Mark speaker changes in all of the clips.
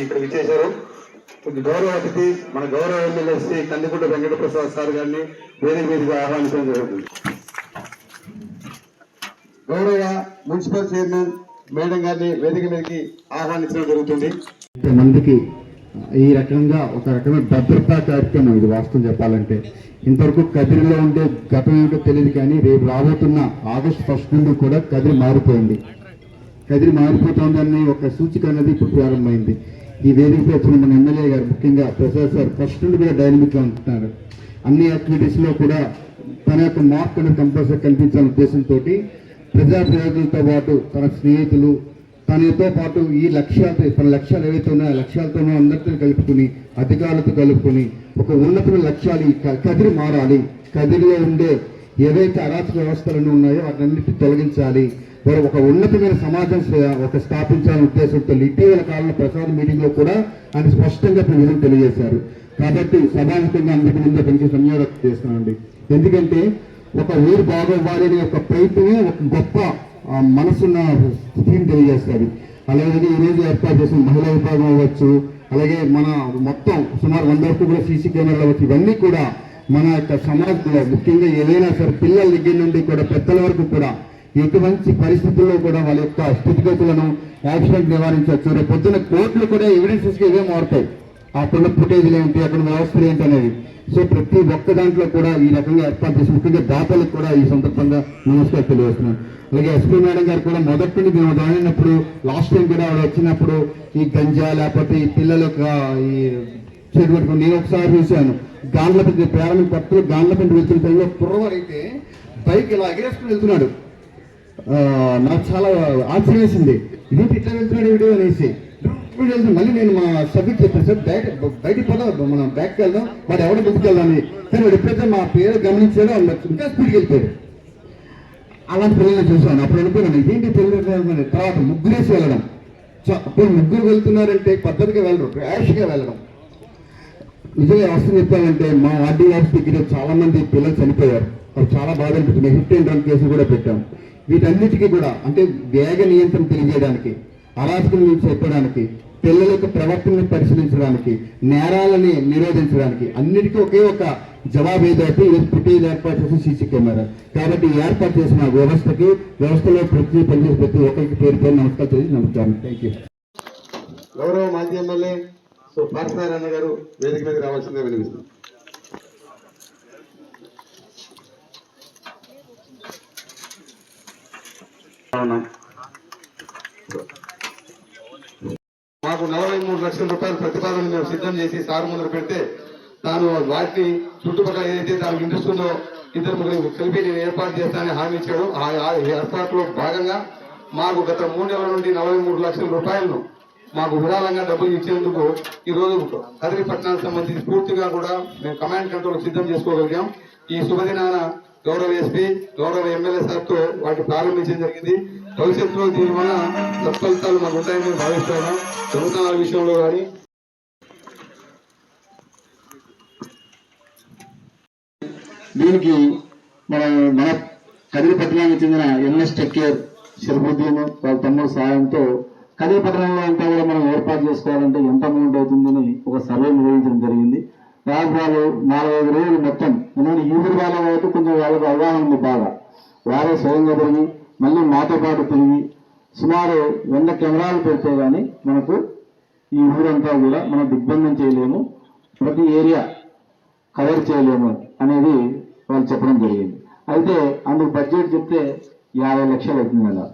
Speaker 1: ఇక్కడ విచ్చేశారు. గౌరవ అతిథి మన గౌరవ ఎమ్మెల్యే శ్రీ కందికుంట వెంకటప్రసాద్ సార్ గారిని వేదిక మీదుగా ఆహ్వానించడం జరుగుతుంది. గౌరవ మున్సిపల్ చైర్మన్ మేడం గారిని వేదిక మీదకి ఆహ్వానించడం జరుగుతుంది.
Speaker 2: మందికి ఈ రకంగా ఒక రకమైన భద్రతా కార్యక్రమం ఇది. వాస్తవం చెప్పాలంటే ఇంతవరకు కదిరిలో ఉండే గతం ఏమిటో తెలియదు, కానీ రేపు రాబోతున్న ఆగస్టు 1 నుండి కూడా కదిరి మారిపోయింది. కదిరి మారిపోతుందని ఒక సూచిక అనేది ఇప్పుడు ప్రారంభమైంది. ఈ వేదికపై వచ్చిన మన ఎమ్మెల్యే గారు ముఖ్యంగా ప్రసాద్ సార్ ఫస్ట్ నుండి కూడా డైనమిక్గా ఉంటున్నారు. అన్ని యాక్టివిటీస్లో కూడా తన యొక్క మార్క్ అనేది కంపల్సరీ కల్పించాలనే ఉద్దేశంతో ప్రజాప్రతినిధులతో పాటు తన స్నేహితులు తనతో పాటు ఈ లక్ష్యాలతో తన లక్ష్యాలు ఏవైతే ఉన్నాయో లక్ష్యాలతోనూ అందరితో కలుపుకొని అధికారులతో కలుపుకొని ఒక ఉన్నతమైన లక్ష్యాలు ఈ కదిరి మారాలి, కదిరిలో ఉండే ఏవైతే అరాచక వ్యవస్థలన్నీ ఉన్నాయో వాటన్నిటిని తొలగించాలి, వారు ఒక ఉన్నతమైన సమాజం ఒక స్థాపించాలనే ఉద్దేశంతో ఇటీవల కాలంలో ప్రసాద్ మీటింగ్ లో కూడా ఆయన స్పష్టంగా విజయం తెలియజేశారు. కాబట్టి సభాముఖంగా అందరికీ ముందే పనికి సంయోగం చేస్తున్నానండి. ఎందుకంటే ఒక ఊరు బాగోవాలి అనే ఒక ప్రయత్నమే ఒక గొప్ప మనసున్న స్థితిని తెలియజేస్తుంది. అలాగే ఈరోజు ఏర్పాటు చేసిన మహిళా విభాగం అవ్వచ్చు, అలాగే మన మొత్తం సుమారు 100 వరకు కూడా సీసీ కెమెరాలు అవ్వచ్చు, ఇవన్నీ కూడా మన యొక్క సమాజంలో ముఖ్యంగా ఏదైనా సరే పిల్లల దగ్గర నుండి కూడా పెద్దల వరకు కూడా ఎటువంటి పరిస్థితుల్లో కూడా వాళ్ళ యొక్క స్థితిగతులను యాక్సిడెంట్ నివారించవచ్చు. రేపు పొద్దున్న కోర్టులు కూడా ఎవిడెన్సెస్గా ఇవే మారుతాయి. అక్కడ ఫుటేజ్లు ఏంటి, అక్కడ వ్యవస్థలు ఏంటి అనేది. సో ప్రతి ఒక్క దాంట్లో కూడా ఈ రకంగా ఏర్పాటు చేసి ముఖ్యంగా దాతలకు కూడా ఈ సందర్భంగా నమస్కారం తెలియజేస్తున్నాను. అలాగే ఎస్పీ మేడం గారు కూడా మొదటి నుండి మేము జాయిన్ అయినప్పుడు లాస్ట్ టైం కూడా ఆవిడ వచ్చినప్పుడు ఈ గంజా లేకపోతే ఈ పిల్లలకు ఈ చెడు పట్టుకుని నేను ఒకసారి చూశాను. గాండ్లపెంట ప్రారంభం కొత్తలో గాండ్లపెంట వెళ్తున్న టైంలో కుర్రవారైతే బైక్ ఇలా ఎగరేసుకుని వెళ్తున్నాడు. నాకు చాలా ఆశ్చర్యం వేసింది, ఇదేంటి ఇట్లా వెళ్తున్నాడు వీడియో అనేసి. మళ్ళీ నేను మా సబ్జెక్ట్ చెప్పాను, సార్ బయటికి పోదాం, మనం బ్యాక్కి వెళ్దాం, వాడు ఎవడో గుర్తుకెళ్దామని. కానీ వాడు ఎప్పుడైతే మా పేరు గమనించాడో ఇంకా స్పీడ్కి వెళ్ళిపోయాడు. అలాంటి పిల్లల్ని చూసాను. అప్పుడు అనుకున్నాను ఇదేంటి పిల్లలు. తర్వాత ముగ్గురేసి వెళ్ళడం, అప్పుడు ముగ్గురు వెళ్తున్నారంటే పద్ధతిగా వెళ్ళడం, ర్యాష్గా వెళ్ళడం. నిజంగా అవసరం చెప్పాలంటే మా ఆర్డీ ఆఫీస్ దగ్గర చాలా మంది పిల్లలు చనిపోయారు. అది చాలా బాధ అనిపిస్తుంది. హిట్ అండ్ రన్ కేసులు కూడా పెట్టాం. వీటన్నిటికీ కూడా అంటే వేగ నియంత్రణ తెలియజేయడానికి, అరాచకం చెప్పడానికి, పిల్లల యొక్క ప్రవర్తనని పరిశీలించడానికి, నేరాలని నిరోధించడానికి అన్నిటికీ ఒకే ఒక జవాబు ఏదైతే ఫుటేజ్ ఏర్పాటు చేసిన సీసీ కెమెరా. కాబట్టి ఏర్పాటు చేసిన వ్యవస్థలో పనిచేసే ప్రతి ఒక్కరికి పేరు పేరు నమస్కారం చేసి నమస్కారం. Thank you.
Speaker 1: గౌరవ మాజీ ఎమ్మెల్యే పార్థసారథి గారు వేదిక మీద రావాల్సిందిగా వినిపిస్తున్నారు. మాకు 43 లక్షల రూపాయల ప్రతిపాదన మేము సిద్ధం చేసి సార్ ముందు పెడితే తాను వాటిని చుట్టుపక్కల ఏదైతే దానికి ఇంట్రెస్ట్ ఉందో 2-3 కలిపి నేను ఏర్పాటు చేస్తానని హామీ ఇచ్చాడు. ఆ ఏర్పాటులో భాగంగా మాకు గత 3 నెలల నుండి 43 లక్షల రూపాయలను మాకు విరాళంగా డబ్బులు ఇచ్చేందుకు ఈ రోజు కదిరి పట్టణానికి సంబంధించి పూర్తిగా కూడా మేము కమాండ్ కంట్రోల్ సిద్ధం చేసుకోగలిగాం. ఈ శుభదినాన గౌరవ ఎస్పీ గౌరవ ఎమ్మెల్యే సార్తో వాటిని ప్రారంభించడం జరిగింది. భవిష్యత్తులో దీనివల్ల సత్ఫలితాలు మాకు ఉంటాయని మేము భావిస్తున్నాం. దొంగతనాల విషయంలో కానీ
Speaker 2: దీనికి మన కదిరి పట్టణానికి చెందిన ఎన్ఎస్ టెక్కేర్ షర్ఫుద్దీన్ వాళ్ళ తమ్ముడు సహాయంతో కదిరి పట్టణంలో అంతా కూడా మనం ఏర్పాటు చేసుకోవాలంటే ఎంత అమౌంట్ అవుతుందని ఒక సర్వే నిర్వహించడం జరిగింది. దాదాపు వాళ్ళు 4-5 రోజులు మొత్తం ఎందుకంటే యూజర్ వాళ్ళ అయితే కొంచెం వాళ్ళకి అవగాహన ఉంది బాగా. వారే స్వయంగా తిరిగి మళ్ళీ మాతో పాటు తిరిగి సుమారు 100 కెమెరాలు పెడితే కానీ మనకు ఈ ఊరంతా కూడా మనం దిగ్బంధం చేయలేము, ప్రతి ఏరియా కవర్ చేయలేము అనేది వాళ్ళు చెప్పడం జరిగింది. అయితే అందుకు బడ్జెట్ చెప్తే 50 లక్షలు అవుతుంది కదా.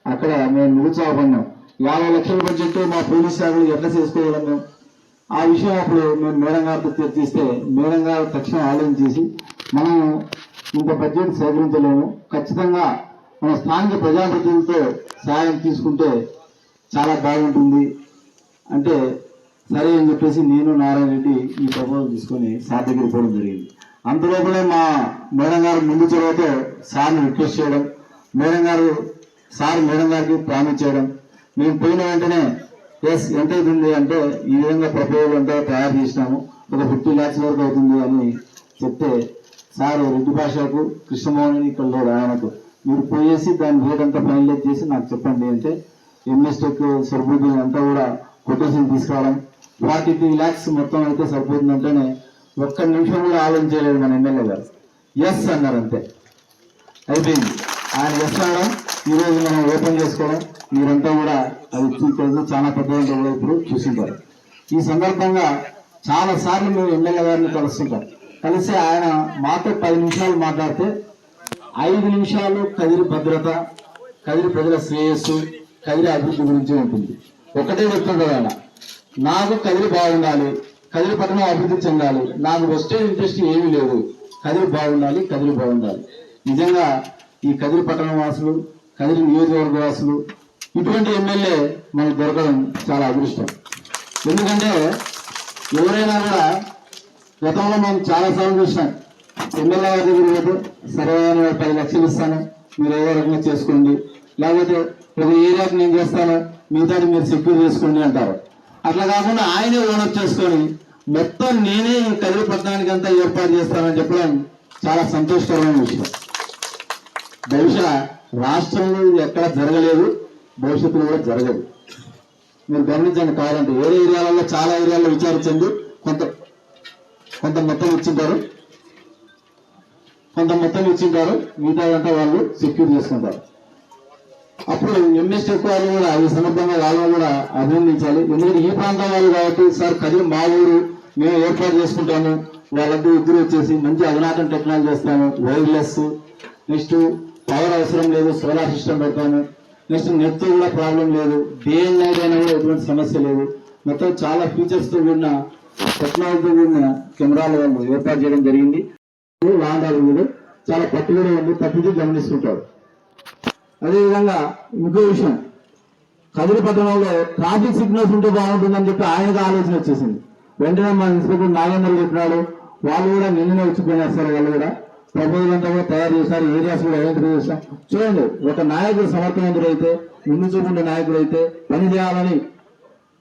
Speaker 2: అక్కడ మేము నిరుత్సాహపడినాం. 50 లక్షల బడ్జెట్ మా పోలీస్ శాఖలు ఎట్లా చేసుకోగలం మేము? ఆ విషయం అప్పుడు మేము మేడం గారితో చర్చిస్తే మేడం గారు తక్షణం ఆలోచించేసి మనం ఇంత బడ్జెట్ సేకరించలేము, ఖచ్చితంగా మన స్థానిక ప్రజాప్రతినిధులతో సహాయం తీసుకుంటే చాలా బాగుంటుంది అంటే సరే అని చెప్పేసి నేను నారాయణ రెడ్డి ఈ ప్రపోజల్ తీసుకొని సార్ దగ్గర పోవడం జరిగింది. అంతలోపలే మా మేడం గారు ముందు చొరవతో సార్ని రిక్వెస్ట్ చేయడం, మేడం గారికి ప్రామిస్ చేయడం, మేము పోయిన వెంటనే ఎస్ ఎంత అవుతుంది అంటే ఈ విధంగా ప్రపోజల్ అంతా తయారు చేసినాము, ఒక 50 lakhs వరకు అవుతుంది అని చెప్తే సార్ రెడ్డి భాషకు కృష్ణమోహన్ ఇక్కడ లేడు, ఆయనకు మీరు పోయేసి దాని రేట్ అంతా ఫైనలైజ్ చేసి నాకు చెప్పండి అంటే ఎంఎస్ టెక్ సర్బుద్దీన్ అంతా కూడా
Speaker 3: కొటేషన్ తీసుకురావడం 43 lakhs మొత్తం అయితే సరిపోతుందంటేనే ఒక్క నిమిషం కూడా ఆలోచించలేదు మన ఎమ్మెల్యే గారు. ఎస్ అన్నారు, అంతే అయిపోయింది. ఆయన ఎస్ అనడం ఈరోజు మనం ఓపెన్ చేసుకోవడం మీరంతా కూడా అది చూసి చాలా పెద్దగా కూడా ఇప్పుడు చూసింటారు. ఈ సందర్భంగా చాలా సార్లు మేము ఎమ్మెల్యే గారిని కలుస్తుంటాం. కలిసి ఆయన మాతో 10 నిమిషాలు మాట్లాడితే 5 నిమిషాలు కదిరి భద్రత, కదిరి ప్రజల శ్రేయస్సు, కదిరి అభివృద్ధి గురించి ఉంటుంది. ఒకటే చెప్తుంటారు ఆయన, నాకు కదిరి బాగుండాలి, కదిరి పట్టణం అభివృద్ధి చెందాలి, నాకు వెస్టర్న్ ఇంట్రెస్ట్ ఏమీ లేదు, కదిరి బాగుండాలి, కదిరి బాగుండాలి. నిజంగా ఈ కదిరి పట్టణ వాసులు, కదిరి నియోజకవర్గ వాసులు ఇటువంటి ఎమ్మెల్యే మనకు దొరకడం చాలా అదృష్టం. ఎందుకంటే ఎవరైనా కూడా గతంలో మనం చాలాసార్లు చూసినాం, ఎమ్మెల్యే గారి దగ్గర పోతే సరే 10 లక్షలు ఇస్తాను, మీరు ఏదో రకంగా చేసుకోండి, లేకపోతే ఒక ఏరియాకి నేను చేస్తాను, మిగతాది మీరు సెక్యూర్ చేసుకోండి అంటారు. అట్లా కాకుండా ఆయనే ఓనర్ చేసుకొని మొత్తం నేనే ఈ కదిరి పట్టణానికి అంతా ఏర్పాటు చేస్తానని చెప్పడం చాలా సంతోషకరమైన విషయం. బహుశా రాష్ట్రంలో ఇది ఎక్కడ జరగలేదు, భవిష్యత్తులో కూడా జరగదు. మీరు గమనించండి, కావాలంటే వేరే ఏరియాలలో చాలా ఏరియాల్లో విచారించండి, కొంత మొత్తం ఇచ్చింటారు, మిగతాదంతా వాళ్ళు సెక్యూర్ చేసుకుంటారు. అప్పుడు ఎంఎస్ ఎక్కువ వాళ్ళు కూడా ఈ సందర్భంగా వాళ్ళు కూడా అభినందించాలి. ఎందుకంటే ఈ ప్రాంతం వాళ్ళు కాబట్టి, సార్ కదిరి మా ఊరు, మేము ఏర్పాటు చేసుకుంటాము, వాళ్ళంతా ఇద్దరు వచ్చేసి మంచి అధునాతన టెక్నాలజీ చేస్తాము, వైర్లెస్, నెక్స్ట్ పవర్ అవసరం లేదు, సోలార్ సిస్టమ్ పెడతాము, నెక్స్ట్ నెట్తో కూడా ప్రాబ్లం లేదు, డే అండ్ నైట్ అయినా కూడా ఎటువంటి సమస్య లేదు, మొత్తం చాలా ఫీచర్స్తో కూడిన టెక్నాలజీతో కూడిన కెమెరాలు వాళ్ళు ఏర్పాటు చేయడం జరిగింది. లాండ్ ఆర్డర్ చాలా పట్టుదల ఉంది, తప్పితే గమనిస్తుంటారు. అదేవిధంగా ఇంకో విషయం, కదిరి పట్టణంలో ట్రాఫిక్ సిగ్నల్స్ ఉంటే బాగుంటుందని చెప్పి ఆయనకు ఆలోచన వచ్చేసింది. వెంటనే మన ఇన్స్పెక్టర్ నాగేంద్ర చెప్పినాడు, వాళ్ళు కూడా నిన్ననే వచ్చిపోయినారు సార్, వాళ్ళు కూడా ప్రపోజల్ అంతా కూడా తయారు చేశారు, ఏరియాస్ కూడా ఐడెంటిఫై చేశాం. చూడండి, ఒక నాయకుడు సమర్థవంతుడైతే, ముందు చూపుండే నాయకుడు అయితే, పని చేయాలని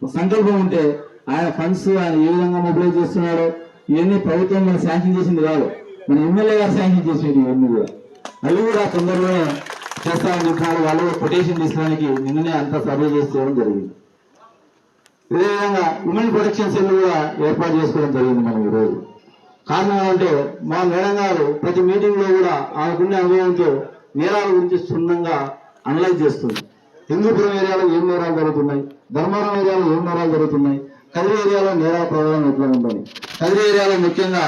Speaker 3: సంకల్పం ఉంటే ఆయన ఫండ్స్ ఆయన ఏ విధంగా మొబిలైజ్ చేస్తున్నాడో ఇవన్నీ ప్రభుత్వం మనం శాంక్షన్ చేసింది కాదు, మన ఎమ్మెల్యే గారు శాంక్షన్ చేసేది ఇవన్నీ కూడా. అవి కూడా తొందరలోనే చేస్తామని చెప్పినాడు. వాళ్ళు కొటేషన్ తీసుకోవడానికి నిన్ననే అంతా సర్వే చేసుకోవడం జరిగింది. అదేవిధంగా ఉమెన్ ప్రొటెక్షన్ సెల్ కూడా ఏర్పాటు చేసుకోవడం జరిగింది మనం ఈరోజు. కారణం ఏంటంటే మా మేడం గారు ప్రతి మీటింగ్ లో కూడా ఆమెకున్న అనుభవంతో నేరాల గురించి క్షుణ్ణంగా అనలైజ్ చేస్తుంది. హిందూపురం ఏరియాలో ఏం నేరాలు జరుగుతున్నాయి, ధర్మవరం ఏరియాలో ఏం నేరాలు జరుగుతున్నాయి, కదిరి ఏరియాలో నేరాల ప్రభావం ఎట్లా ఉందని. కదిరి ఏరియాలో ముఖ్యంగా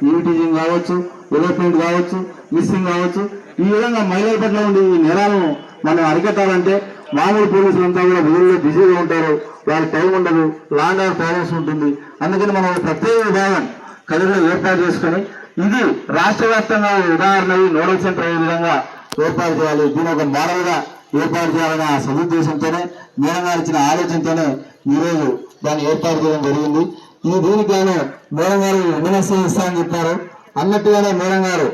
Speaker 3: ఈవిటీజింగ్ కావచ్చు, డెవలప్మెంట్ కావచ్చు, మిస్సింగ్ కావచ్చు, ఈ విధంగా మహిళల పట్ల ఉండే ఈ నేరాలను మనం అరికట్టాలంటే మామూలు పోలీసులంతా కూడా ఊళ్ళో బిజీగా ఉంటారు, వాళ్ళకి టైం ఉండదు, లాండ్ ఆర్డర్ ప్రాబ్లమ్స్ ఉంటుంది. అందుకని మనం ప్రత్యేక విభాగం కదిరిలో ఏర్పాటు చేసుకొని ఇది రాష్ట్ర వ్యాప్తంగా ఉదాహరణ నోడల్ సెంటర్ అయ్యే విధంగా ఏర్పాటు చేయాలి. దీని ఒక మోడల్ గా ఏర్పాటు చేయాలనే ఆ సదుద్దేశంతోనే మేడం గారు ఇచ్చిన ఆలోచనతోనే ఈరోజు దాన్ని ఏర్పాటు చేయడం జరిగింది. దీనికి గాను మేడం గారు ఎమ్మెల్సీ ఇస్తామని చెప్పారు. అన్నట్టుగానే మేడం గారు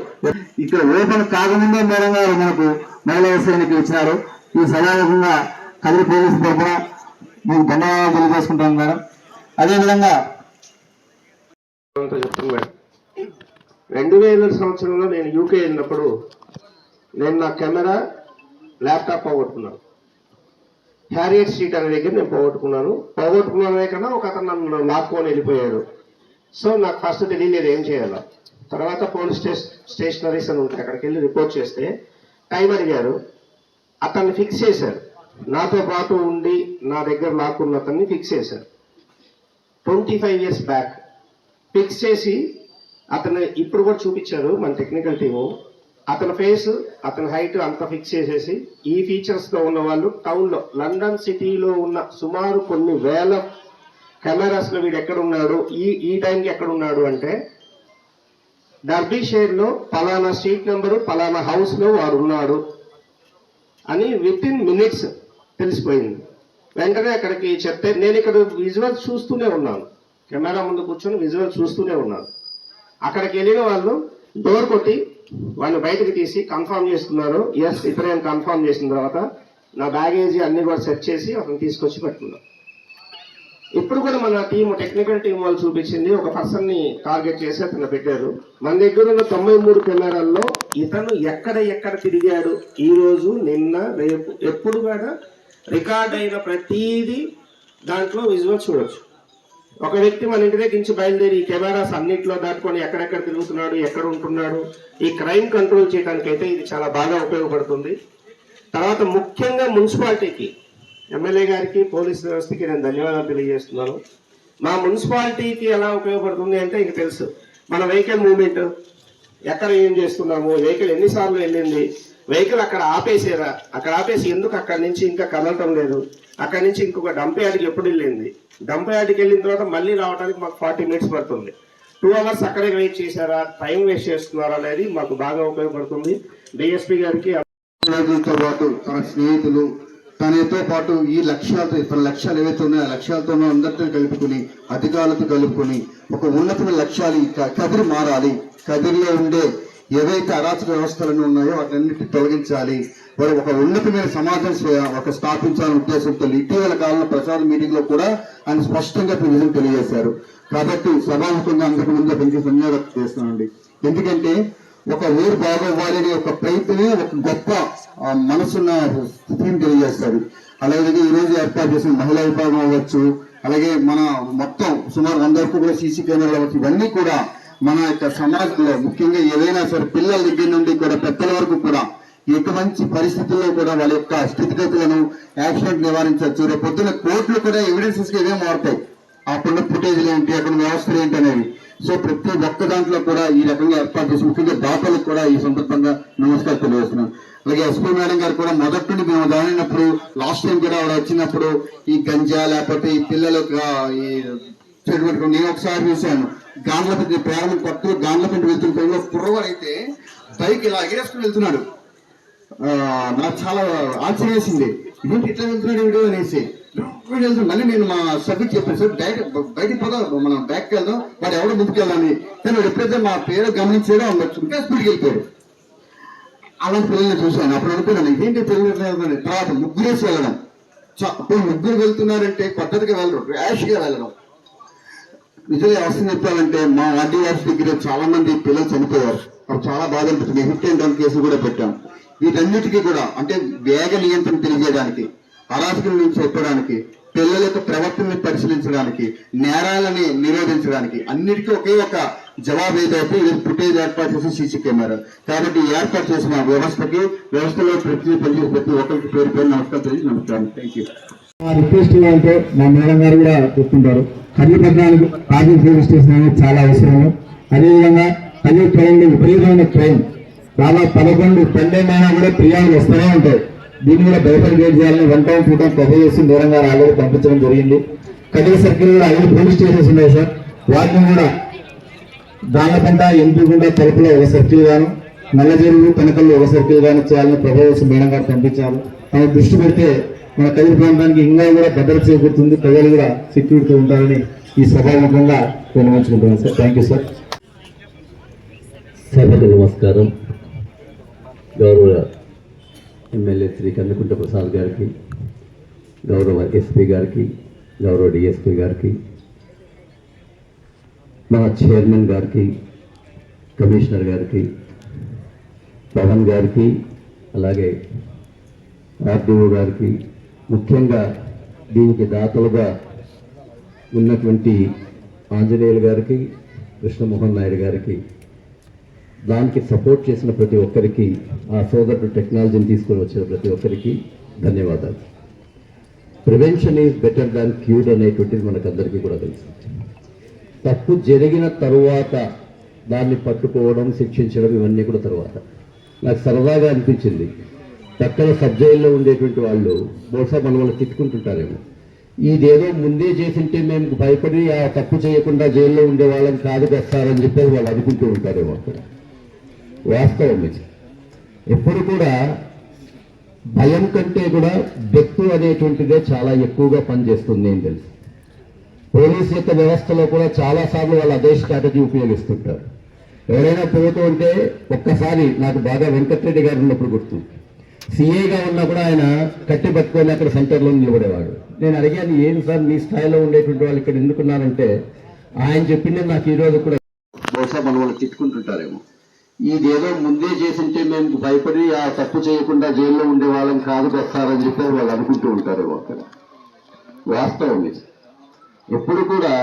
Speaker 3: ఇక్కడ ఓపెన్ కాకముందే మేడం గారు మనకు మహిళా ఎస్ఐకి ఇచ్చినారు. ఈ సభాముఖంగా కదిరి పోలీసు తరఫున మీకు ధన్యవాదాలు తెలియజేసుకుంటాను మేడం. అదేవిధంగా
Speaker 4: చెప్తున్నాను, 2000 సంవత్సరంలో నేను యూకే వెళ్ళినప్పుడు నేను నా కెమెరా ల్యాప్టాప్ పోగొట్టుకున్నాను. హ్యారియట్ స్ట్రీట్ అనే దగ్గర నేను పోగొట్టుకున్నానే కన్నా ఒక అతను నన్ను లాక్కొని వెళ్ళిపోయాడు. సో నాకు ఫస్ట్ తెలియలేదు ఏం చేయాలో. తర్వాత పోలీస్ స్టేషనరీస్ అని ఉంటాయి, అక్కడికి వెళ్ళి రిపోర్ట్ చేస్తే టైం అడిగారు, అతన్ని ఫిక్స్ చేశారు. నాతో పాటు ఉండి నా దగ్గర లాక్కున్న అతన్ని ఫిక్స్ చేశారు. 25 years బ్యాక్ ఫిక్స్ చేసి అతను ఇప్పుడు కూడా చూపించారు మన టెక్నికల్ టీము. అతని ఫేస్, అతని హైట్ అంతా ఫిక్స్ చేసేసి ఈ ఫీచర్స్ తో ఉన్న వాళ్ళు టౌన్ లో, లండన్ సిటీలో ఉన్న సుమారు కొన్ని వేల కెమెరాస్ లో వీడు ఎక్కడ ఉన్నాడు, ఈ టైంకి ఎక్కడ ఉన్నాడు అంటే డర్బీ షేర్ లో పలానా స్ట్రీట్ నెంబరు పలానా హౌస్ లో వాడు ఉన్నాడు అని విత్ ఇన్ మినిట్స్ తెలిసిపోయింది. వెంటనే అక్కడికి చెప్తే నేను ఇక్కడ విజువల్ చూస్తూనే ఉన్నాను, కెమెరా ముందు కూర్చొని విజువల్ చూస్తూనే ఉన్నాను. అక్కడికి వెళ్ళిన వాళ్ళు డోర్ కొట్టి వాళ్ళు బయటకు తీసి కన్ఫర్మ్ చేసుకున్నారు. ఎస్ ఇతరే కన్ఫర్మ్ చేసిన తర్వాత నా బ్యాగేజీ అన్ని కూడా సెట్ చేసి అతను తీసుకొచ్చి పెట్టుకున్నాం. ఇప్పుడు కూడా మన టీం, టెక్నికల్ టీం వాళ్ళు చూపించింది, ఒక పర్సన్ ని టార్గెట్ చేసి అతను పెట్టారు. మన దగ్గర ఉన్న 93 కెమెరాల్లో ఇతను ఎక్కడ తిరిగాడు, ఈ రోజు నిన్న రేపు ఎప్పుడు కూడా రికార్డ్ అయిన ప్రతిదీ దాంట్లో విజువల్ చూడొచ్చు. ఒక వ్యక్తి మన ఇంటి దగ్గర నుంచి బయలుదేరి ఈ కెమెరాస్ అన్నింటిలో దాటుకొని ఎక్కడెక్కడ తిరుగుతున్నాడు, ఎక్కడ ఉంటున్నాడు, ఈ క్రైమ్ కంట్రోల్ చేయడానికి అయితే ఇది చాలా బాగా ఉపయోగపడుతుంది. తర్వాత ముఖ్యంగా మున్సిపాలిటీకి, ఎమ్మెల్యే గారికి, పోలీస్ వ్యవస్థకి నేను ధన్యవాదాలు తెలియజేస్తున్నాను. మా మున్సిపాలిటీకి ఎలా ఉపయోగపడుతుంది అంటే ఇంక తెలుసు మన వెహికల్ మూవ్మెంట్, ఎక్కడ ఏం చేస్తున్నాము, వెహికల్ ఎన్నిసార్లు వెళ్ళింది, వెహికల్ అక్కడ ఆపేసారా, అక్కడ ఆపేసి ఎందుకు అక్కడి నుంచి ఇంకా కదలటం లేదు, అక్కడి నుంచి ఇంకొక డంప్ యార్డ్కి ఎప్పుడు వెళ్ళింది, డంప్ యార్డ్కి వెళ్ళిన తర్వాత మళ్ళీ రావడానికి మాకు 40 minutes పడుతుంది, 2 hours అక్కడే వెయిట్ చేశారా, టైం వేస్ట్ చేస్తున్నారా అనేది మాకు బాగా ఉపయోగపడుతుంది. డిఎస్పీ గారికి,
Speaker 2: తో పాటు తన స్నేహితులు, తనతో పాటు ఈ లక్ష్యాలతో, తన లక్ష్యాలు ఏవైతే ఉన్నాయో ఆ లక్ష్యాలతో అందరితో కలుపుకొని, అధికారులతో కలుపుకొని ఒక ఉన్నతమైన లక్ష్యాలు, ఈ కదిరి మారాలి, కదిరిలో ఉండే ఏవైతే అరాచక వ్యవస్థలను ఉన్నాయో వాటన్నిటిని తొలగించాలి, వారు ఒక ఉన్నతమైన సమాజం ఒక స్థాపించాలనే ఉద్దేశంతో ఇటీవల కాలంలో ప్రచార మీటింగ్ లో కూడా ఆయన స్పష్టంగా విజయం తెలియజేశారు. కాబట్టి సభాముఖంగా అందరికీ ముందు పెంచి ధన్యవాదాలు చేస్తున్నానండి. ఎందుకంటే ఒక ఊరు బాగోవాలి అనే ఒక ప్రయత్నమే ఒక గొప్ప మనసున్న స్థితిని తెలియజేస్తారు. అలాగే ఈ రోజు ఏర్పాటు చేసిన మహిళా విభాగం అవ్వచ్చు, అలాగే మన మొత్తం సుమారు 100 వరకు కూడా సీసీ కెమెరాలు అవ్వచ్చు, ఇవన్నీ కూడా మన యొక్క సమాజంలో ముఖ్యంగా ఏదైనా సరే పిల్లల దగ్గర నుండి కూడా పెద్దల వరకు కూడా ఎటువంటి పరిస్థితుల్లో కూడా వాళ్ళ యొక్క స్థితిగతులను, యాక్సిడెంట్ నివారించవచ్చు. రేపు పొద్దున్న కోర్టులు కూడా ఎవిడెన్సెస్ గా ఇవే మారుతాయి, అక్కడ ఫుటేజ్లు ఏంటి, అక్కడ వ్యవస్థలు ఏంటి అనేవి. సో ప్రతి ఒక్క దాంట్లో కూడా ఈ రకంగా ఏర్పాటు చేసి ముఖ్యంగా దాతలకు కూడా ఈ సందర్భంగా నమస్కారం తెలియజేస్తున్నాను. అలాగే ఎస్పీ మేడం గారు కూడా మొదటి నుండి మేము దానినప్పుడు లాస్ట్ టైం కూడా ఆవిడ వచ్చినప్పుడు ఈ గంజా లేకపోతే ఈ పిల్లలకు ఈ చెడు పెట్టుకుని నేను ఒకసారి చూశాను. గాండ్లపెంట ప్రారంభం కొత్తలో గాండ్లపెంట వెళ్తున్న టైంలో కుర్రవాడు అయితే బైక్ ఇలా ఎగరేసుకుని వెళ్తున్నాడు. నాకు చాలా ఆశ్చర్యం వేసింది, ఇదేంటి ఇట్లా వెళ్తున్నాడు వీడియో అనేసి వెళ్తున్నాడు. మళ్ళీ నేను మా సభ్యుకి చెప్పాను, సార్ డైరెక్ట్ బయటికి పోదా, మనం బ్యాక్కి వెళ్దాం, వాడు ఎవడో ముందుకు వెళ్ళాలని. కానీ వాడు ఎప్పుడైతే మా పేరు గమనించాడో ఇంకా స్పీడ్కి వెళ్ళిపోయాడు. అలాంటి పిల్లల్ని చూశాను. అప్పుడు అనుకున్నాను ఇదేంటి తెలియట్లేదు. తర్వాత ముగ్గురేసి వెళ్ళడం, ఇప్పుడు ముగ్గురు వెళ్తున్నారంటే పద్ధతిగా వెళ్ళరు, ర్యాష్గా వెళ్ళడం. నిజంగా అవసరం చెప్పాలంటే మా ఆర్డీఆర్స్ దగ్గర చాలా మంది పిల్లలు చనిపోయారు. అప్పుడు చాలా బాధ అనిపిస్తుంది. హిట్ అండ్ రన్ కేసులు కూడా పెట్టాం. వీటన్నిటికీ కూడా అంటే వేగ నియంత్రణ తెలియజేయడానికి, అరాచకం నుంచి చెప్పడానికి, పిల్లల యొక్క ప్రవర్తనని పరిశీలించడానికి, నేరాలని నిరోధించడానికి అన్నిటికీ ఒకే ఒక జవాబు ఏదైతే ఇది ఫుటేజ్ ఏర్పాటు చేసి సీసీ కెమెరా. కాబట్టి ఏర్పాటు చేసిన వ్యవస్థలో పనిచేసే ప్రతి ఒక్కరికి పేరు పేరు నమస్కారం తెలియజేసి నమస్కారం. Thank you.
Speaker 3: రిక్వెస్ట్ అంటే మా మేడం గారు కూడా చెప్తుంటారు, కదిరి పట్టణానికి ట్రాఫిక్ పోలీస్ స్టేషన్ అనేది చాలా అవసరము. అదేవిధంగా కదిరి ట్రైన్లు విపరీతమైన ట్రైన్ దాదాపు 11 12 కూడా ప్రియాలు వస్తూనే ఉంటాయి. దీన్ని కూడా బైఫర్కేట్ చేయాలని 1 టౌన్ 2 టౌన్ ప్రపోజ్ చేసి మేడం గారు ఆల్రెడీ పంపించడం జరిగింది. కదిరి సర్కిల్ కూడా 5 పోలీస్ స్టేషన్స్ ఉన్నాయి సార్. వాటిని కూడా దానికంట ఎంపీగుంట తలుపులో ఒక సర్కిల్ గాను, నల్లజెరువు తనకల్లో ఒక సర్కిల్ గాను చేయాలని ప్రపోజ్ మేడం గారు పంపించారు. ఆమె దృష్టి పెడితే మన కదిరి ప్రాంతానికి ఇంకా కూడా భద్రత చేకూరుతుంది, ప్రజలు కూడా సెక్యూరిటీ ఉంటారని ఈ సభాముఖంగా విన్నవించుకుంటున్నాను సార్. Thank you sir.
Speaker 5: సభకు నమస్కారం. గౌరవ ఎమ్మెల్యే శ్రీ కందుకుంట ప్రసాద్ గారికి, గౌరవ ఎస్పీ గారికి, గౌరవ డిఎస్పీ గారికి, మా చైర్మన్ గారికి, కమిషనర్ గారికి, పవన్ గారికి, అలాగే ఆర్డీఓ గారికి, ముఖ్యంగా దీనికి దాతలుగా ఉన్నటువంటి ఆంజనేయులు గారికి, కృష్ణమోహన్ నాయుడు గారికి, దానికి సపోర్ట్ చేసిన ప్రతి ఒక్కరికి, ఆ సోదరుడు టెక్నాలజీని తీసుకొని వచ్చిన ప్రతి ఒక్కరికి ధన్యవాదాలు. Prevention is better than cure అనేటువంటిది మనకందరికీ కూడా తెలుసు. తప్పు జరిగిన తరువాత దాన్ని పట్టుకోవడం, శిక్షించడం ఇవన్నీ కూడా తర్వాత. నాకు సరదాగా అనిపించింది, పక్కన సబ్ జైల్లో ఉండేటువంటి వాళ్ళు బహుశా మన వాళ్ళు తిట్టుకుంటుంటారేమో, ఇదేదో ముందే చేసింటే మేము భయపడి ఆ తప్పు చేయకుండా జైల్లో ఉండే వాళ్ళని కాదు తెస్తారని చెప్పేసి వాళ్ళు అనుకుంటూ ఉంటారేమో. అక్కడ వాస్తవం ఇది. ఎప్పుడు కూడా భయం కంటే కూడా డెప్త్ అనేటువంటిదే చాలా ఎక్కువగా పనిచేస్తుంది అని తెలుసు. పోలీస్ యొక్క వ్యవస్థలో కూడా చాలాసార్లు వాళ్ళు అదే స్ట్రాటజీ ఉపయోగిస్తుంటారు. ఎవరైనా పోతూ ఉంటే ఒక్కసారి నాకు బాగా వెంకటరెడ్డి గారు ఉన్నప్పుడు గుర్తు, సిఐగా ఉన్నా కూడా ఆయన కట్టి పట్టుకొని అక్కడ సెంటర్లో నిలబడేవాడు. నేను అడిగాను, ఏం సార్ మీ స్థాయిలో ఉండేటువంటి వాళ్ళు ఇక్కడ ఎందుకున్నారంటే ఆయన చెప్పింది నాకు ఈరోజు కూడా
Speaker 2: బహుశా మన వాళ్ళు తిట్టుకుంటుంటారేమో, ఇదేదో ముందే చేసింటే మేము భయపడి ఆ తప్పు చేయకుండా జైల్లో ఉండే వాళ్ళని కాదు తెస్తారని చెప్పి వాళ్ళు అనుకుంటూ ఉంటారేమో. అక్కడ
Speaker 3: వాస్తవం ఇది. ఎప్పుడు కూడా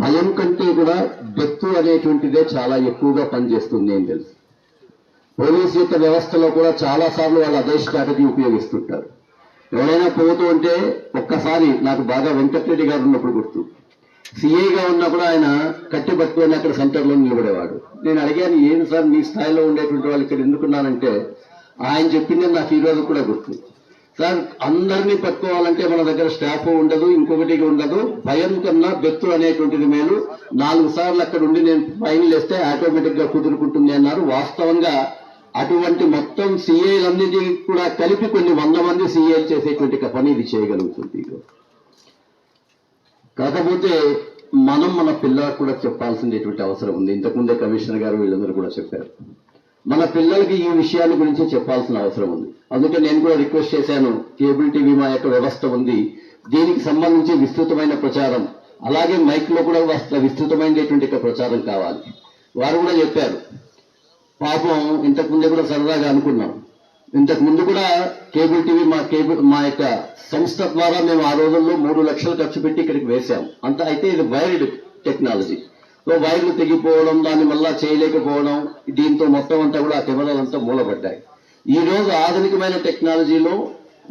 Speaker 3: భయం కంటే కూడా డెత్ అనేటువంటిదే చాలా ఎక్కువగా పనిచేస్తుంది అని తెలుసు. పోలీసు యొక్క వ్యవస్థలో కూడా చాలా సార్లు వాళ్ళు అదే స్ట్రాటజీ ఉపయోగిస్తుంటారు. ఎవరైనా పోతూ ఉంటే ఒక్కసారి నాకు బాగా వెంకటరెడ్డి గారు ఉన్నప్పుడు గుర్తు, సిఐగా ఉన్నప్పుడు ఆయన కట్టి పట్టుకొని అక్కడ సెంటర్లో నిలబడేవాడు. నేను అడిగాను, ఏం సార్ మీ స్థాయిలో ఉండేటువంటి వాళ్ళు ఇక్కడ ఎందుకున్నానంటే ఆయన చెప్పింది నాకు ఈ రోజు కూడా గుర్తు. సార్, అందరినీ పట్టుకోవాలంటే మన దగ్గర స్టాఫ్ ఉండదు, ఇంకొకటి ఉండదు, భయం కన్నా బెత్తు అనేటువంటిది మేలు. 4 సార్లు అక్కడ ఉండి నేను ఫైనల్ వేస్తే ఆటోమేటిక్ గా కుదురుకుంటుంది అన్నారు. వాస్తవంగా అటువంటి మొత్తం సిఐలన్నిటికీ కూడా కలిపి కొన్ని 100 మంది సిఐలు చేసేటువంటి పని ఇది చేయగలుగుతుంది. కాకపోతే మనం మన పిల్లలకు కూడా చెప్పాల్సినటువంటి అవసరం ఉంది. ఇంతకుముందే కమిషనర్ గారు వీళ్ళందరూ కూడా చెప్పారు, మన పిల్లలకి ఈ విషయాల గురించి చెప్పాల్సిన అవసరం ఉంది. అందుకే నేను కూడా రిక్వెస్ట్ చేశాను, కేబుల్ టీవీ మా యొక్క వ్యవస్థ ఉంది, దీనికి సంబంధించి విస్తృతమైన ప్రచారం, అలాగే మైక్ లో కూడా విస్తృతమైనటువంటి ప్రచారం కావాలి. వారు కూడా చెప్పారు, పాపం ఇంతకుముందే కూడా సరదాగా అనుకున్నాం, ఇంతకు ముందు కూడా కేబుల్ టీవీ మా యొక్క సంస్థ ద్వారా మేము ఆ రోజుల్లో 3 లక్షలు ఖర్చు పెట్టి ఇక్కడికి వేశాం. అంత అయితే ఇది వైర్డ్ టెక్నాలజీ. సో వైర్లు తెగిపోవడం, దాన్ని మళ్ళా చేయలేకపోవడం, దీంతో మొత్తం అంతా కూడా ఆ కెమెరాలంతా మూలపడ్డాయి. ఈ రోజు ఆధునికమైన టెక్నాలజీలో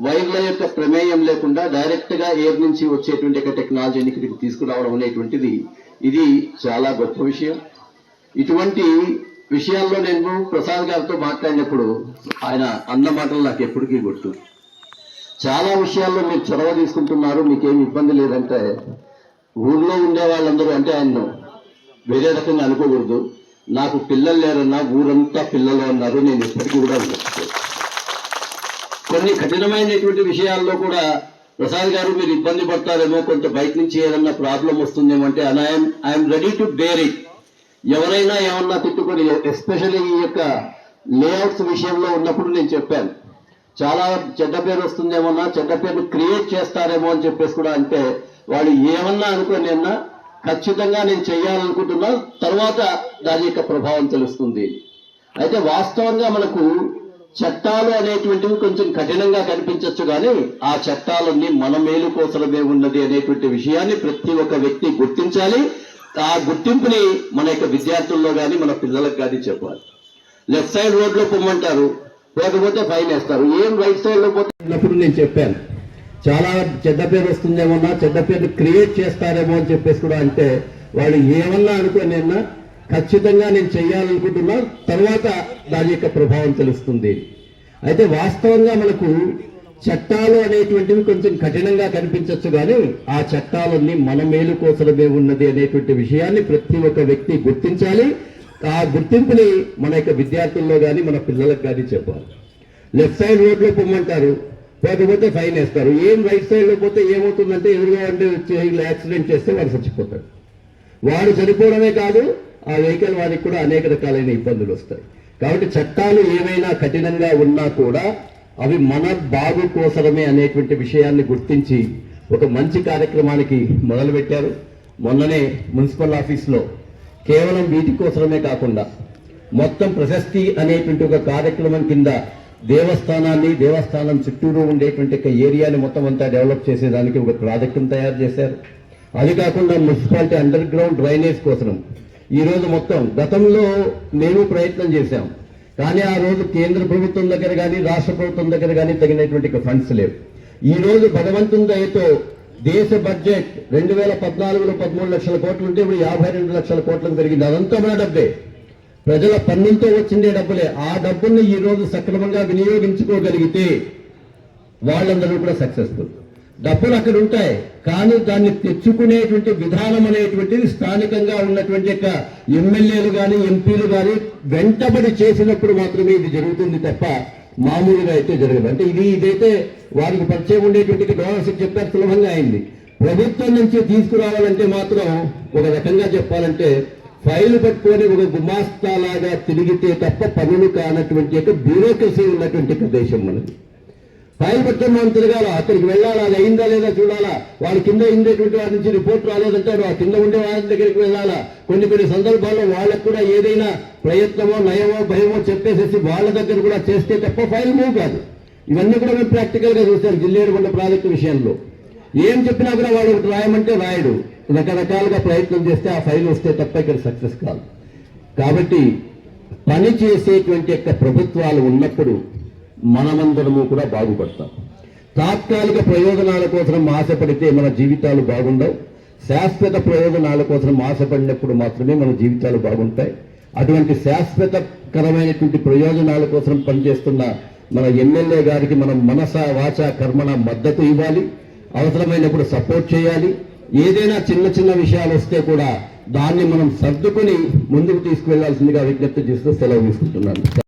Speaker 3: వైర్ల యొక్క ప్రమేయం లేకుండా డైరెక్ట్ గా ఎయిర్ నుంచి వచ్చేటువంటి టెక్నాలజీని ఇక్కడికి తీసుకురావడం అనేటువంటిది ఇది చాలా గొప్ప విషయం. ఇటువంటి విషయాల్లో నేను ప్రసాద్ గారితో మాట్లాడినప్పుడు ఆయన అన్న మాటలు నాకు ఎప్పటికీ గుర్తు. చాలా విషయాల్లో మీరు చొరవ తీసుకుంటున్నారు, మీకేమి ఇబ్బంది లేదంటే, ఊళ్ళో ఉండే వాళ్ళందరూ, అంటే ఆయన వేరే రకంగా అనుకోకూడదు, నాకు పిల్లలు లేరన్నా ఊరంతా పిల్లలు అన్నారు, నేను ఇప్పటికీ కూడా ఉండొచ్చు. కొన్ని కఠినమైనటువంటి విషయాల్లో కూడా ప్రసాద్ గారు మీరు ఇబ్బంది పడతారేమో, కొంత బయట నుంచి ఏదన్నా ప్రాబ్లం వస్తుందేమో అంటే, I'm ready to bear it. ఎవరైనా ఏమన్నా తిట్టుకొని, ఎస్పెషల్లీ ఈ యొక్క లేఅవుట్స్ విషయంలో ఉన్నప్పుడు నేను చెప్పాను, చాలా చెడ్డ పేరు వస్తుందేమన్నా, చెడ్డ పేరు క్రియేట్ చేస్తారేమో అని చెప్పేసి కూడా అంటే, వాళ్ళు ఏమన్నా అనుకోని అన్నా ఖచ్చితంగా నేను చేయాలనుకుంటున్నా, తర్వాత దాని యొక్క ప్రభావం తెలుస్తుంది. అయితే వాస్తవంగా మనకు చట్టాలు అనేటువంటివి కొంచెం కఠినంగా కనిపించవచ్చు, కానీ ఆ చట్టాలన్నీ మన మేలు కోసమే ఉన్నది అనేటువంటి విషయాన్ని ప్రతి ఒక్క వ్యక్తి గుర్తించాలి. ఆ గుర్తింపుని మన యొక్క విద్యార్థుల్లో కానీ మన పిల్లలకు కానీ చెప్పాలి. లెఫ్ట్ సైడ్ రోడ్లో పొమ్మంటారు, పోకపోతే ఫైన్ వేస్తారు. ఏం రైట్ సైడ్ లో పోతున్నప్పుడు నేను చెప్పాను, చాలా చెడ్డ పేరు వస్తుందేమన్నా, చెడ్డ పేరు క్రియేట్ చేస్తారేమో అని చెప్పేసి కూడా అంటే, వాళ్ళు ఏమన్నా అనుకోని అన్నా ఖచ్చితంగా నేను చేయాలనుకుంటున్నా, తర్వాత దాని యొక్క ప్రభావం తెలుస్తుంది. అయితే వాస్తవంగా మనకు చట్టాలు అనేటువంటివి కొంచెం కఠినంగా కనిపించవచ్చు, కానీ ఆ చట్టాలన్నీ మన మేలు కోసమే ఉన్నది అనేటువంటి విషయాన్ని ప్రతి ఒక్క వ్యక్తి గుర్తించాలి. ఆ గుర్తింపుని మన యొక్క విద్యార్థుల్లో కానీ మన పిల్లలకు కానీ చెప్పాలి. లెఫ్ట్ సైడ్ రోడ్లో పొమ్మంటారు, పోకపోతే ఫైన్ వేస్తారు. ఏం రైట్ సైడ్ లో పోతే ఏమవుతుందంటే, ఎదురుగా అంటే యాక్సిడెంట్ చేస్తే వాడు చచ్చిపోతాడు. వాడు చనిపోవడమే కాదు, ఆ వెహికల్ వారికి కూడా అనేక రకాలైన ఇబ్బందులు వస్తాయి. కాబట్టి చట్టాలు ఏమైనా కఠినంగా ఉన్నా కూడా అవి మన బాగు కోసమే అనేటువంటి విషయాన్ని గుర్తించి ఒక మంచి కార్యక్రమానికి మొదలుపెట్టారు. మొన్ననే మున్సిపల్ ఆఫీస్లో కేవలం వీటి కోసమే కాకుండా మొత్తం ప్రశస్తి అనేటువంటి ఒక కార్యక్రమం కింద దేవస్థానం చుట్టూరు ఉండేటువంటి ఒక ఏరియాని మొత్తం అంతా డెవలప్ చేసేదానికి ఒక ప్రాజెక్టును తయారు చేశారు. అది కాకుండా మున్సిపాలిటీ అండర్ గ్రౌండ్ డ్రైనేజ్ కోసం ఈ రోజు మొత్తం, గతంలో మేము ప్రయత్నం చేశాం, కానీ ఆ రోజు కేంద్ర ప్రభుత్వం దగ్గర కానీ రాష్ట్ర ప్రభుత్వం దగ్గర కానీ తగినటువంటి ఫండ్స్ లేవు. ఈ రోజు భగవంతుని దయతో దేశ బడ్జెట్ 2014లో 13 లక్షల కోట్లు ఉంటే ఇప్పుడు 52 లక్షల కోట్లకు పెరిగింది. అదంతా మన డబ్బే, ప్రజల పన్నులతో వచ్చిండే డబ్బులే. ఆ డబ్బుల్ని ఈ రోజు సక్రమంగా వినియోగించుకోగలిగితే వాళ్ళందరూ కూడా సక్సెస్ఫుల్. డబ్బులు అక్కడ ఉంటాయి, కానీ దాన్ని తెచ్చుకునేటువంటి విధానం అనేటువంటిది స్థానికంగా ఉన్నటువంటి ఎమ్మెల్యేలు కానీ ఎంపీలు కానీ వెంటబడి చేసినప్పుడు మాత్రమే ఇది జరుగుతుంది తప్ప మామూలుగా అయితే జరగదు. అంటే ఇదైతే వారికి పరిచయం ఉండేటువంటి డోనర్స్ చెప్పారు, సులభంగా అయింది. ప్రభుత్వం నుంచి తీసుకురావాలంటే మాత్రం ఒక రకంగా చెప్పాలంటే ఫైల్ పట్టుకొని ఒక గుమాస్తాలాగా తిరిగితే తప్ప పనులు కానటువంటి బ్యూరోక్రసీ ఉన్నటువంటి దేశం మనది. ఫైల్ పట్టుకొని మనం తిరగాల, అక్కడికి వెళ్ళాలా, అది అయిందా లేదా చూడాలా, వాళ్ళ కింద ఉండేటువంటి వారి నుంచి రిపోర్ట్ రాలేదంటారు, ఆ కింద ఉండే వాళ్ళ దగ్గరికి వెళ్ళాలా. కొన్ని సందర్భాల్లో వాళ్ళకు కూడా ఏదైనా ప్రయత్నమో నయమో భయమో చెప్పేసేసి వాళ్ళ దగ్గర కూడా చేస్తే తప్ప ఫైల్ మూవ్ కాదు. ఇవన్నీ కూడా మేము ప్రాక్టికల్ గా చూసాం జిల్లేడుగొండ ప్రాజెక్టు విషయంలో.
Speaker 5: ఏం చెప్పినా కూడా వాడు ఒకటి రాయమంటే రాయడు. రకరకాలుగా ప్రయత్నం చేస్తే ఆ ఫైల్ వస్తే తప్ప ఇక్కడ సక్సెస్ కాదు. కాబట్టి పని చేసేటువంటి యొక్క ప్రభుత్వాలు ఉన్నప్పుడు మనమందరము కూడా బాగుపడతాం. తాత్కాలిక ప్రయోజనాల కోసం ఆశపడితే మన జీవితాలు బాగుండవు. శాశ్వత ప్రయోజనాల కోసం ఆశపడినప్పుడు మాత్రమే మన జీవితాలు బాగుంటాయి. అటువంటి శాశ్వతకరమైనటువంటి ప్రయోజనాల కోసం పనిచేస్తున్న మన ఎమ్మెల్యే గారికి మనం మనస వాచ కర్మణ మద్దతు ఇవ్వాలి. అవసరమైనప్పుడు సపోర్ట్ చేయాలి. ఏదైనా చిన్న చిన్న విషయాలు వస్తే కూడా దాన్ని మనం సర్దుకుని ముందుకు తీసుకువెళ్లాల్సిందిగా విజ్ఞప్తి చేస్తూ సెలవు తీసుకుంటున్నాను.